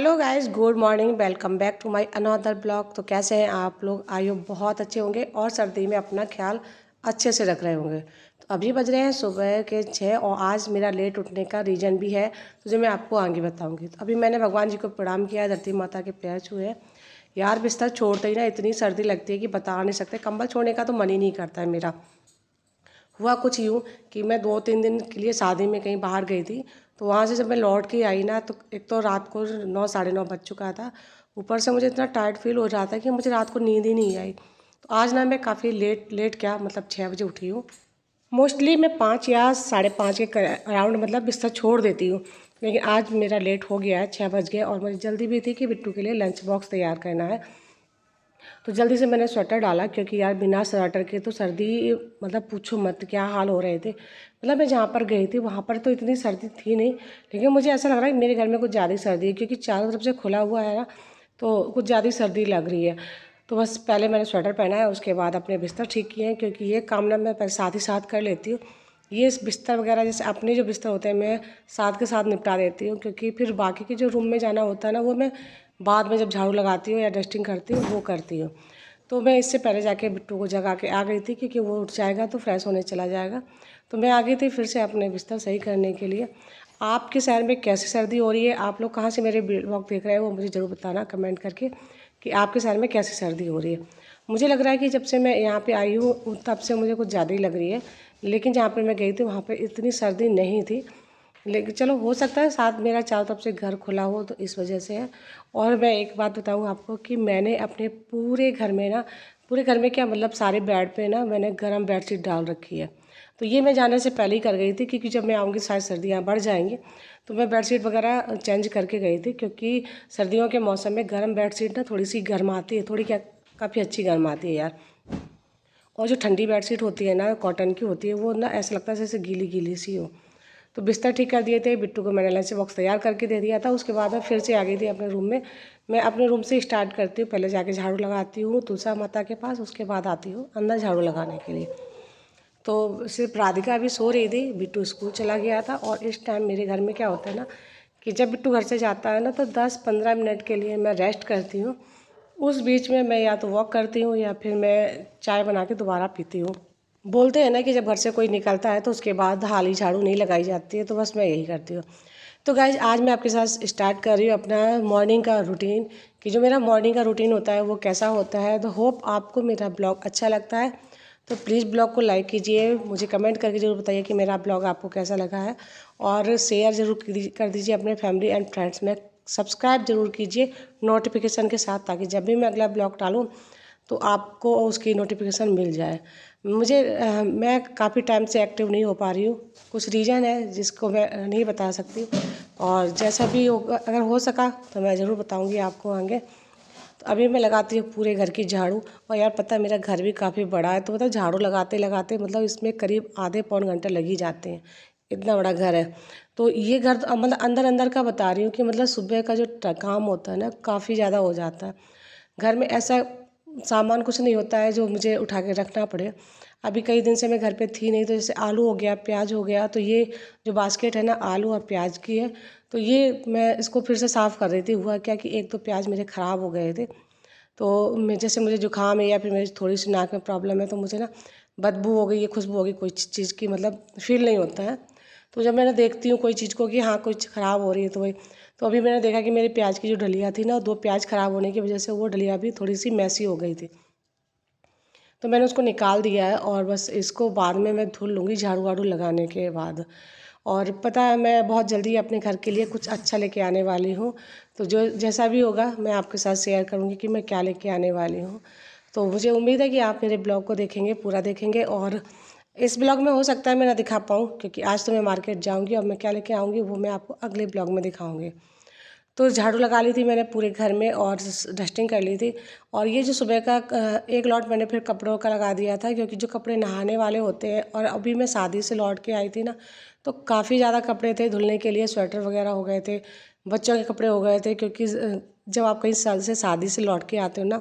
Hello guys, good morning. Welcome back to my another blog. तो कैसे हैं आप लोग? आई होप बहुत अच्छे होंगे और सर्दी में अपना ख्याल अच्छे से रख रहे होंगे। तो अभी बज रहे हैं सुबह के 6 और आज मेरा लेट उठने का रीज़न भी है, तो जो मैं आपको आगे बताऊंगी। तो अभी मैंने भगवान जी को प्रणाम किया, धरती माता के पैर छुए। यार बिस्तर छोड़ते ही ना इतनी सर्दी लगती है कि बता नहीं सकते। कंबल छोड़ने का तो मन ही नहीं करता है मेरा। हुआ कुछ यूँ कि मैं 2-3 दिन के लिए शादी में कहीं बाहर गई थी। तो वहाँ से जब मैं लौट के आई ना, तो एक तो रात को 9 साढ़े 9 बज चुका था। ऊपर से मुझे इतना टायर्ड फील हो रहा था कि मुझे रात को नींद ही नहीं आई। तो आज ना मैं काफ़ी लेट लेट क्या मतलब 6 बजे उठी हूँ। मोस्टली मैं 5 या साढ़े 5 के अराउंड मतलब बिस्तर छोड़ देती हूँ, लेकिन आज मेरा लेट हो गया है, 6 बज गए और मुझे जल्दी भी थी कि बिट्टू के लिए लंच बॉक्स तैयार करना है। तो जल्दी से मैंने स्वेटर डाला, क्योंकि यार बिना स्वेटर के तो सर्दी मतलब पूछो मत क्या हाल हो रहे थे। मतलब मैं जहाँ पर गई थी वहाँ पर तो इतनी सर्दी थी नहीं, लेकिन मुझे ऐसा लग रहा है कि मेरे घर में कुछ ज़्यादा सर्दी है, क्योंकि चारों तरफ से खुला हुआ है ना, तो कुछ ज़्यादा सर्दी लग रही है। तो बस पहले मैंने स्वेटर पहना है, उसके बाद अपने बिस्तर ठीक किए हैं, क्योंकि ये काम ना मैं साथ ही साथ कर लेती हूँ। ये बिस्तर वगैरह जैसे अपने जो बिस्तर होते हैं मैं साथ के साथ निपटा देती हूँ, क्योंकि फिर बाकी के जो रूम में जाना होता है ना, वो मैं बाद में जब झाड़ू लगाती हूँ या डस्टिंग करती हूँ वो करती हूँ। तो मैं इससे पहले जाके बिट्टू को जगा के आ गई थी, क्योंकि वो उठ जाएगा तो फ्रेश होने चला जाएगा। तो मैं आ गई थी फिर से अपने बिस्तर सही करने के लिए। आपके शहर में कैसी सर्दी हो रही है? आप लोग कहाँ से मेरे ब्लॉग देख रहे हैं वो मुझे ज़रूर बताना कमेंट करके कि आपके शहर में कैसी सर्दी हो रही है। मुझे लग रहा है कि जब से मैं यहाँ पे आई हूँ तब से मुझे कुछ ज़्यादा ही लग रही है, लेकिन जहाँ पर मैं गई थी वहाँ पर इतनी सर्दी नहीं थी। लेकिन चलो हो सकता है साथ मेरा चारों तरफ से घर खुला हो तो इस वजह से है। और मैं एक बात बताऊँ आपको कि मैंने अपने पूरे घर में ना, पूरे घर में क्या मतलब सारे बेड पे ना मैंने गर्म बेडशीट डाल रखी है। तो ये मैं जाने से पहले ही कर गई थी, क्योंकि जब मैं आऊँगी शायद सर्दियाँ बढ़ जाएंगी, तो मैं बेडशीट वगैरह चेंज करके गई थी। क्योंकि सर्दियों के मौसम में गर्म बेडशीट ना थोड़ी सी गर्म आती है, थोड़ी क्या काफ़ी अच्छी गर्म आती है यार। और जो ठंडी बेडशीट होती है ना, कॉटन की होती है, वो ना ऐसा लगता है जैसे गीली गीली सी हो। तो बिस्तर ठीक कर दिए थे, बिट्टू को मैंने लंच बॉक्स तैयार करके दे दिया था। उसके बाद मैं फिर से आ गई थी अपने रूम में। मैं अपने रूम से स्टार्ट करती हूँ, पहले जाके झाड़ू लगाती हूँ तुलसा माता के पास, उसके बाद आती हूँ अंदर झाड़ू लगाने के लिए। तो सिर्फ राधिका अभी सो रही थी, बिट्टू स्कूल चला गया था। और इस टाइम मेरे घर में क्या होता है ना कि जब बिट्टू घर से जाता है ना, तो 10-15 मिनट के लिए मैं रेस्ट करती हूँ। उस बीच में मैं या तो वॉक करती हूँ या फिर मैं चाय बना के दोबारा पीती हूँ। बोलते हैं ना कि जब घर से कोई निकलता है तो उसके बाद हाली झाड़ू नहीं लगाई जाती है, तो बस मैं यही करती हूँ। तो गाइज आज मैं आपके साथ स्टार्ट कर रही हूँ अपना मॉर्निंग का रूटीन, कि जो मेरा मॉर्निंग का रूटीन होता है वो कैसा होता है। तो होप आपको मेरा ब्लॉग अच्छा लगता है, तो प्लीज़ ब्लॉग को लाइक कीजिए, मुझे कमेंट करके ज़रूर बताइए कि मेरा ब्लॉग आपको कैसा लगा है। और शेयर ज़रूर कर दीजिए अपने फैमिली एंड फ्रेंड्स में। सब्सक्राइब ज़रूर कीजिए नोटिफिकेशन के साथ, ताकि जब भी मैं अगला ब्लॉग डालूँ तो आपको उसकी नोटिफिकेशन मिल जाए। मैं काफ़ी टाइम से एक्टिव नहीं हो पा रही हूँ, कुछ रीज़न है जिसको मैं नहीं बता सकती। और जैसा भी होगा, अगर हो सका तो मैं ज़रूर बताऊँगी आपको आगे। तो अभी मैं लगाती हूँ पूरे घर की झाड़ू। और यार पता है मेरा घर भी काफ़ी बड़ा है, तो मतलब झाड़ू लगाते लगाते मतलब इसमें करीब आधे पौन घंटे लग ही जाते हैं, इतना बड़ा घर है। तो ये घर तो मतलब अंदर अंदर का बता रही हूँ कि मतलब सुबह का जो काम होता है ना काफ़ी ज़्यादा हो जाता है। घर में ऐसा सामान कुछ नहीं होता है जो मुझे उठा के रखना पड़े। अभी कई दिन से मैं घर पे थी नहीं, तो जैसे आलू हो गया, प्याज हो गया, तो ये जो बास्केट है ना आलू और प्याज की है, तो ये मैं इसको फिर से साफ़ कर रही थी। हुआ क्या कि एक दो प्याज मेरे ख़राब हो गए थे। तो मैं जैसे मुझे जुकाम है या फिर मेरी थोड़ी सी नाक में प्रॉब्लम है, तो मुझे ना बदबू हो गई है, खुशबू हो गई कोई चीज़ की, मतलब फील नहीं होता है। तो जब मैंने देखती हूँ कोई चीज़ को कि हाँ कुछ ख़राब हो रही है, तो वही। तो अभी मैंने देखा कि मेरी प्याज की जो डलिया थी ना, 2 प्याज ख़राब होने की वजह से वो डलिया भी थोड़ी सी मैसी हो गई थी। तो मैंने उसको निकाल दिया है और बस इसको बाद में मैं धुल लूँगी झाड़ू वाड़ू लगाने के बाद। और पता है मैं बहुत जल्दी अपने घर के लिए कुछ अच्छा लेके आने वाली हूँ। तो जो जैसा भी होगा मैं आपके साथ शेयर करूँगी कि मैं क्या लेके आने वाली हूँ। तो मुझे उम्मीद है कि आप मेरे ब्लॉग को देखेंगे, पूरा देखेंगे। और इस ब्लॉग में हो सकता है मैं ना दिखा पाऊँ, क्योंकि आज तो मैं मार्केट जाऊँगी और मैं क्या लेके आऊँगी वो मैं आपको अगले ब्लॉग में दिखाऊँगी। तो झाड़ू लगा ली थी मैंने पूरे घर में और डस्टिंग कर ली थी। और ये जो सुबह का एक लॉट मैंने फिर कपड़ों का लगा दिया था, क्योंकि जो कपड़े नहाने वाले होते हैं, और अभी मैं शादी से लौट के आई थी ना, तो काफ़ी ज़्यादा कपड़े थे धुलने के लिए, स्वेटर वगैरह हो गए थे, बच्चों के कपड़े हो गए थे। क्योंकि जब आप कहीं साल से शादी से लौट के आते हो ना,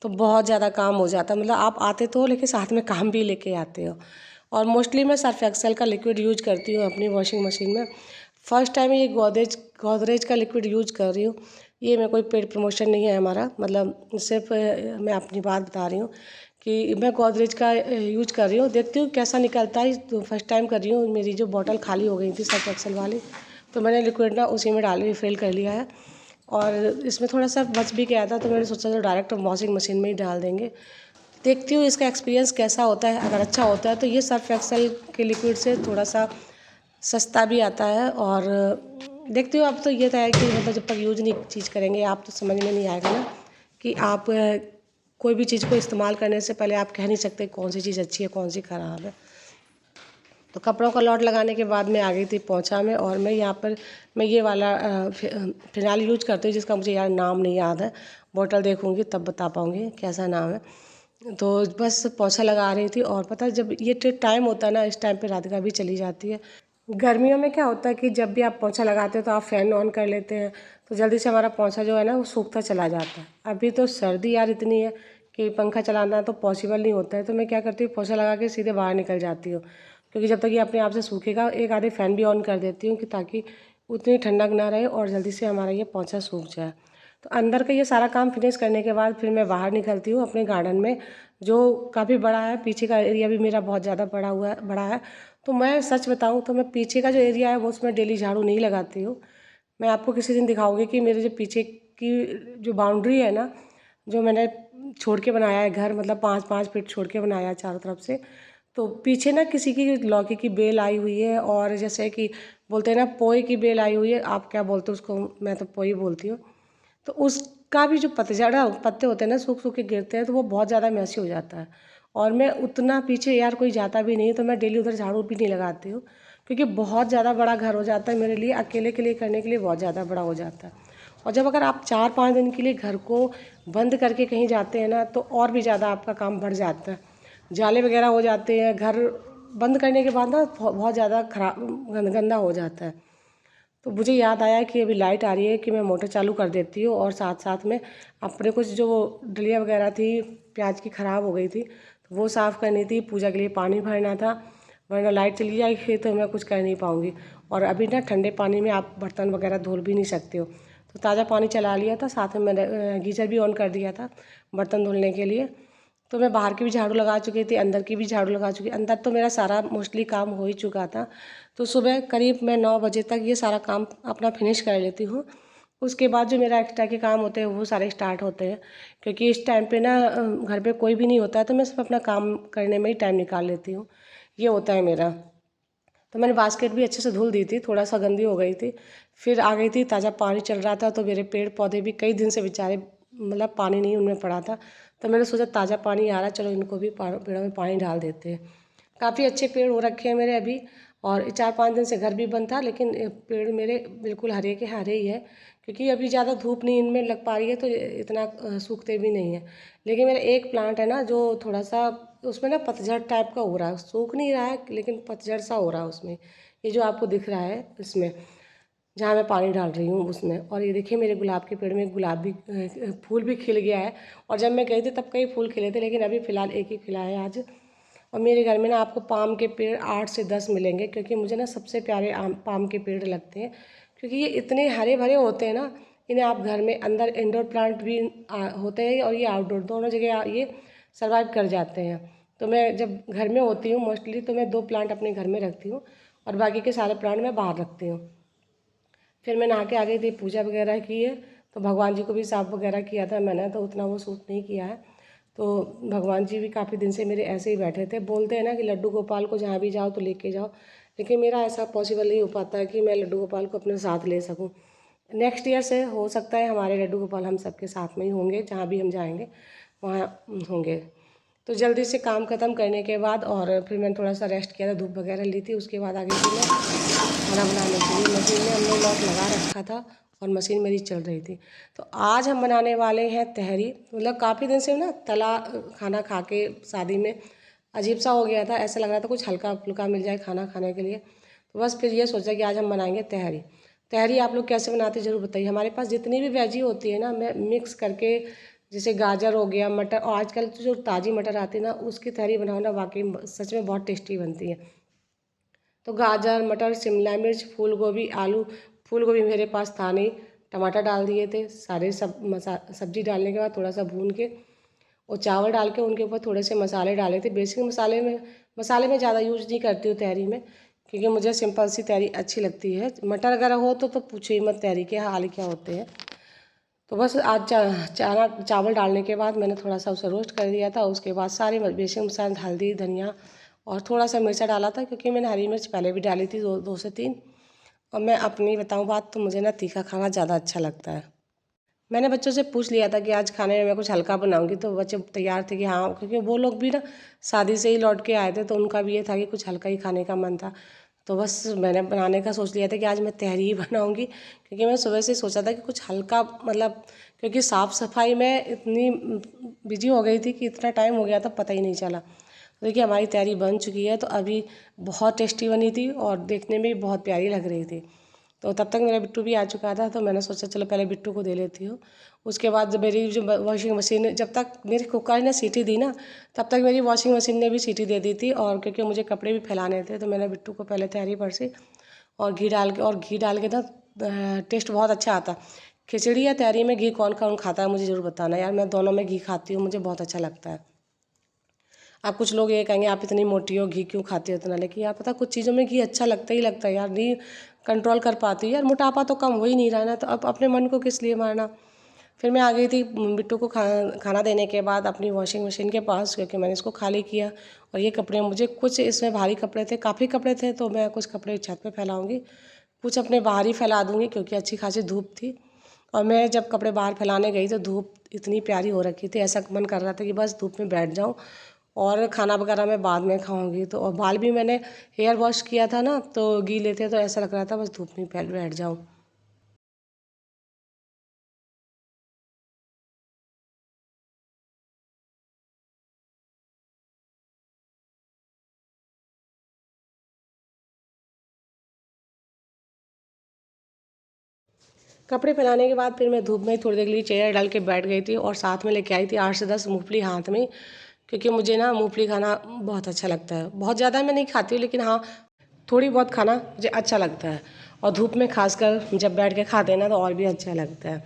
तो बहुत ज़्यादा काम हो जाता है। मतलब आप आते तो हो लेकिन साथ में काम भी लेके आते हो। और मोस्टली मैं सर्फ एक्सेल का लिक्विड यूज करती हूँ अपनी वॉशिंग मशीन में। फर्स्ट टाइम ये गोदरेज का लिक्विड यूज कर रही हूँ। ये मैं कोई पेड प्रमोशन नहीं है हमारा, मतलब सिर्फ मैं अपनी बात बता रही हूँ कि मैं गोदरेज का यूज कर रही हूँ। देखती हूँ कैसा निकलता है। तो फर्स्ट टाइम कर रही हूँ। मेरी जो बॉटल खाली हो गई थी सर्फ एक्सेल वाली, तो मैंने लिक्विड ना उसी में डाल के फिल कर लिया है। और इसमें थोड़ा सा बच भी गया था, तो मैंने सोचा तो डायरेक्ट वॉशिंग मशीन में ही डाल देंगे। देखती हूँ इसका एक्सपीरियंस कैसा होता है। अगर अच्छा होता है तो ये सर्फ एक्सेल के लिक्विड से थोड़ा सा सस्ता भी आता है। और देखती हूँ, अब तो ये तो है कि मतलब जब तक यूज नहीं चीज़ करेंगे आप तो समझ में नहीं आएगा ना कि आप कोई भी चीज़ को इस्तेमाल करने से पहले आप कह नहीं सकते कौन सी चीज़ अच्छी है कौन सी ख़राब है। तो कपड़ों का लॉट लगाने के बाद मैं आ गई थी पोंछा में, और मैं यहाँ पर मैं ये वाला फिनाइल यूज करती हूँ जिसका मुझे यार नाम नहीं याद है। बॉटल देखूँगी तब बता पाऊँगी कैसा नाम है। तो बस पोंछा लगा रही थी, और पता है जब ये टाइम होता है ना, इस टाइम पे राधिका भी चली जाती है। गर्मियों में क्या होता है कि जब भी आप पोंछा लगाते हो तो आप फ़ैन ऑन कर लेते हैं, तो जल्दी से हमारा पोंछा जो है ना वो सूखता चला जाता है। अभी तो सर्दी यार इतनी है कि पंखा चलाना तो पॉसिबल नहीं होता है, तो मैं क्या करती हूँ पोंछा लगा के सीधे बाहर निकल जाती हूँ, क्योंकि जब तक ये अपने आप से सूखेगा एक आधे फ़ैन भी ऑन कर देती हूँ कि ताकि उतनी ठंडक ना रहे और जल्दी से हमारा ये पोंछा सूख जाए। तो अंदर का ये सारा काम फिनिश करने के बाद फिर मैं बाहर निकलती हूँ अपने गार्डन में, जो काफ़ी बड़ा है। पीछे का एरिया भी मेरा बहुत ज़्यादा बड़ा है। तो मैं सच बताऊँ तो मैं पीछे का जो एरिया है वो उसमें डेली झाड़ू नहीं लगाती हूँ। मैं आपको किसी दिन दिखाऊंगी कि मेरे जो पीछे की जो बाउंड्री है ना, जो मैंने छोड़ के बनाया है घर, मतलब 5-5 फीट छोड़ के बनाया है चारों तरफ से। तो पीछे ना किसी की लौकी की बेल आई हुई है, और जैसे कि बोलते हैं ना पोई की बेल आई हुई है, आप क्या बोलते हो उसको, मैं तो पोई बोलती हूँ। तो उसका भी जो पत्ते होते हैं ना सूख सूख के गिरते हैं, तो वो बहुत ज़्यादा मैसी हो जाता है। और मैं उतना पीछे यार कोई जाता भी नहीं, तो मैं डेली उधर झाड़ू भी नहीं लगाती हूँ, क्योंकि बहुत ज़्यादा बड़ा घर हो जाता है मेरे लिए, अकेले के लिए करने के लिए बहुत ज़्यादा बड़ा हो जाता है। और जब अगर आप 4-5 दिन के लिए घर को बंद करके कहीं जाते हैं ना, तो और भी ज़्यादा आपका काम बढ़ जाता है। जाले वगैरह हो जाते हैं, घर बंद करने के बाद ना बहुत ज़्यादा खराब गंदा हो जाता है। तो मुझे याद आया कि अभी लाइट आ रही है कि मैं मोटर चालू कर देती हूँ, और साथ साथ में अपने कुछ जो डलिया वगैरह थी प्याज की ख़राब हो गई थी, तो वो साफ़ करनी थी, पूजा के लिए पानी भरना था, वरना लाइट चली जाएगी तो मैं कुछ कर नहीं पाऊँगी। और अभी ना ठंडे पानी में आप बर्तन वगैरह धो भी नहीं सकते हो, तो ताज़ा पानी चला लिया था, साथ में मैंने गीज़र भी ऑन कर दिया था बर्तन धुलने के लिए। तो मैं बाहर की भी झाड़ू लगा चुकी थी, अंदर की भी झाड़ू लगा चुकी। अंदर तो मेरा सारा मोस्टली काम हो ही चुका था। तो सुबह करीब मैं 9 बजे तक ये सारा काम अपना फिनिश कर लेती हूँ। उसके बाद जो मेरा एक्स्ट्रा के काम होते हैं वो सारे स्टार्ट होते हैं, क्योंकि इस टाइम पे ना घर पे कोई भी नहीं होता है, तो मैं सिर्फ अपना काम करने में ही टाइम निकाल लेती हूँ। ये होता है मेरा। तो मैंने बास्केट भी अच्छे से धुल दी थी, थोड़ा सा गंदी हो गई थी। फिर आ गई थी, ताज़ा पानी चल रहा था, तो मेरे पेड़ पौधे भी कई दिन से बेचारे मतलब पानी नहीं उनमें पड़ा था, तो मैंने सोचा ताज़ा पानी आ रहा है, चलो इनको भी पेड़ों में पानी डाल देते हैं। काफ़ी अच्छे पेड़ हो रखे हैं मेरे अभी। और 4-5 दिन से घर भी बंद था, लेकिन पेड़ मेरे बिल्कुल हरे के हरे ही है, क्योंकि अभी ज़्यादा धूप नहीं इनमें लग पा रही है, तो इतना सूखते भी नहीं है। लेकिन मेरा एक प्लांट है ना जो थोड़ा सा उसमें ना पतझड़ टाइप का हो रहा है, सूख नहीं रहा है लेकिन पतझड़ सा हो रहा है उसमें। ये जो आपको दिख रहा है इसमें, जहाँ मैं पानी डाल रही हूँ उसमें। और ये देखिए मेरे गुलाब के पेड़ में गुलाब भी फूल भी खिल गया है। और जब मैं गई थी तब कई फूल खिले थे, लेकिन अभी फ़िलहाल एक ही खिला है आज। और मेरे घर में ना आपको पाम के पेड़ 8 से 10 मिलेंगे, क्योंकि मुझे ना सबसे प्यारे पाम के पेड़ लगते हैं, क्योंकि ये इतने हरे भरे होते हैं ना। इन्हें आप घर में अंदर इंडोर प्लांट भी होते हैं, और ये आउटडोर दोनों जगह ये सर्वाइव कर जाते हैं। तो मैं जब घर में होती हूँ मोस्टली, तो मैं 2 प्लांट अपने घर में रखती हूँ, और बाकी के सारे प्लांट मैं बाहर रखती हूँ। फिर मैं नहा के आ गई थी, पूजा वगैरह की है, तो भगवान जी को भी साफ वगैरह किया था मैंने, तो उतना वो सूट नहीं किया है। तो भगवान जी भी काफ़ी दिन से मेरे ऐसे ही बैठे थे। बोलते हैं ना कि लड्डू गोपाल को जहाँ भी जाओ तो लेके जाओ, लेकिन मेरा ऐसा पॉसिबल नहीं हो पाता है कि मैं लड्डू गोपाल को अपने साथ ले सकूँ। नेक्स्ट ईयर से हो सकता है हमारे लड्डू गोपाल हम सबके साथ में ही होंगे, जहाँ भी हम जाएंगे वहाँ होंगे। तो जल्दी से काम ख़त्म करने के बाद और फिर मैंने थोड़ा सा रेस्ट किया था, धूप वगैरह ली थी। उसके बाद आ गई थी मैं खाना बनाने के लिए। मशीन में हमने लॉक लगा रखा था और मशीन मेरी चल रही थी। तो आज हम बनाने वाले हैं तहरी। मतलब काफ़ी दिन से ना तला खाना खा के शादी में अजीब सा हो गया था, ऐसा लग रहा था कुछ हल्का फुल्का मिल जाए खाना खाने के लिए। तो बस फिर ये सोचा कि आज हम बनाएंगे तहरी। तहरी आप लोग कैसे बनाते हैं ज़रूर बताइए। हमारे पास जितनी भी वेजी होती है ना, मैं मिक्स करके, जैसे गाजर हो गया, मटर, और आजकल तो जो ताज़ी मटर आती है ना उसकी तहरी बनाओ ना, वाकई सच में बहुत टेस्टी बनती है। तो गाजर, मटर, शिमला मिर्च, फूल गोभी, आलू, फूल गोभी मेरे पास था नहीं, टमाटर डाल दिए थे। सारे सब्जी डालने के बाद थोड़ा सा भून के और चावल डाल के उनके ऊपर थोड़े से मसाले डाले थे। बेसिक मसाले में ज़्यादा यूज़ नहीं करती हूँ तहरी में, क्योंकि मुझे सिंपल सी तहरी अच्छी लगती है। मटर अगर हो तो पूछो ही मत तहरी के हाल क्या होते हैं। तो बस आज चावल डालने के बाद मैंने थोड़ा सा उसे रोस्ट कर दिया था। उसके बाद सारे बेसिक मसाले, हल्दी, धनिया और थोड़ा सा मिर्चा डाला था, क्योंकि मैंने हरी मिर्च पहले भी डाली थी, दो से तीन। और मैं अपनी बताऊँ बात, तो मुझे ना तीखा खाना ज़्यादा अच्छा लगता है। मैंने बच्चों से पूछ लिया था कि आज खाने में मैं कुछ हल्का बनाऊंगी, तो बच्चे तैयार थे कि हाँ, क्योंकि वो लोग भी ना शादी से ही लौट के आए थे, तो उनका भी ये था कि कुछ हल्का ही खाने का मन था। तो बस मैंने बनाने का सोच लिया था कि आज मैं तहरी ही बनाऊंगी, क्योंकि मैं सुबह से सोचा था कि कुछ हल्का, मतलब क्योंकि साफ़ सफाई में इतनी बिजी हो गई थी कि इतना टाइम हो गया था पता ही नहीं चला। तो देखिए हमारी तहरी बन चुकी है। तो अभी बहुत टेस्टी बनी थी और देखने में भी बहुत प्यारी लग रही थी। तो तब तक मेरा बिट्टू भी आ चुका था, तो मैंने सोचा चलो पहले बिट्टू को दे लेती हूँ। उसके बाद जब मेरी जो वॉशिंग मशीन, जब तक मेरी कुकर ने सीटी दी ना, तब तक मेरी वॉशिंग मशीन ने भी सीटी दे दी थी। और क्योंकि मुझे कपड़े भी फैलाने थे, तो मैंने बिट्टू को पहले तहरी पर से और घी डाल के ना टेस्ट बहुत अच्छा आता। खिचड़ी या तहरी में घी कौन कौन खाता है मुझे ज़रूर बताना यार। मैं दोनों में घी खाती हूँ, मुझे बहुत अच्छा लगता है। आप कुछ लोग ये कहेंगे आप इतनी मोटी हो, घी क्यों खाती हो इतना, लेकिन यार पता कुछ चीज़ों में घी अच्छा लगता ही लगता है यार, नहीं कंट्रोल कर पाती यार। मोटापा तो कम हो ही नहीं रहा ना, तो अब अपने मन को किस लिए मारना। फिर मैं आ गई थी बिट्टू को खाना देने के बाद अपनी वॉशिंग मशीन के पास, क्योंकि मैंने इसको खाली किया। और ये कपड़े मुझे कुछ इसमें भारी कपड़े थे, काफ़ी कपड़े थे, तो मैं कुछ कपड़े छत पे फैलाऊंगी, कुछ अपने बाहर ही फैला दूंगी, क्योंकि अच्छी खासी धूप थी। और मैं जब कपड़े बाहर फैलाने गई तो धूप इतनी प्यारी हो रखी थी, ऐसा मन कर रहा था कि बस धूप में बैठ जाऊं और खाना वगैरह मैं बाद में खाऊंगी। तो और बाल भी मैंने हेयर वॉश किया था ना, तो गीले थे, तो ऐसा लग रहा था बस धूप में बैठ जाऊं। कपड़े फैलाने के बाद फिर मैं धूप में थोड़ी देर के लिए चेयर डाल के बैठ गई थी, और साथ में लेके आई थी 8 से 10 मूंगफली हाथ में, क्योंकि मुझे ना मूंगफली खाना बहुत अच्छा लगता है। बहुत ज़्यादा मैं नहीं खाती हूँ, लेकिन हाँ थोड़ी बहुत खाना मुझे अच्छा लगता है। और धूप में खासकर जब बैठ के खाते हैं ना, तो और भी अच्छा लगता है।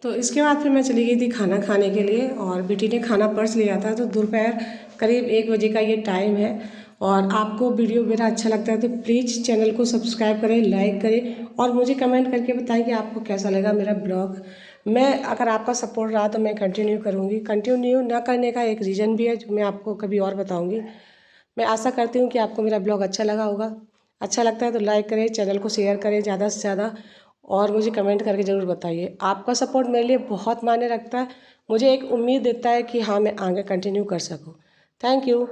तो इसके बाद फिर मैं चली गई थी खाना खाने के लिए, और बेटी ने खाना पर्स लिया था। तो दोपहर करीब 1 बजे का ये टाइम है। और आपको वीडियो मेरा अच्छा लगता है तो प्लीज़ चैनल को सब्सक्राइब करें, लाइक करें, और मुझे कमेंट करके बताएं कि आपको कैसा लगा मेरा ब्लॉग। मैं अगर आपका सपोर्ट रहा तो मैं कंटिन्यू करूँगी। कंटिन्यू ना करने का एक रीज़न भी है, जो मैं आपको कभी और बताऊँगी। मैं आशा करती हूँ कि आपको मेरा ब्लॉग अच्छा लगा होगा। अच्छा लगता है तो लाइक करें, चैनल को शेयर करें ज़्यादा से ज़्यादा, और मुझे कमेंट करके ज़रूर बताइए। आपका सपोर्ट मेरे लिए बहुत मायने रखता है, मुझे एक उम्मीद देता है कि हाँ मैं आगे कंटिन्यू कर सकूँ। Thank you.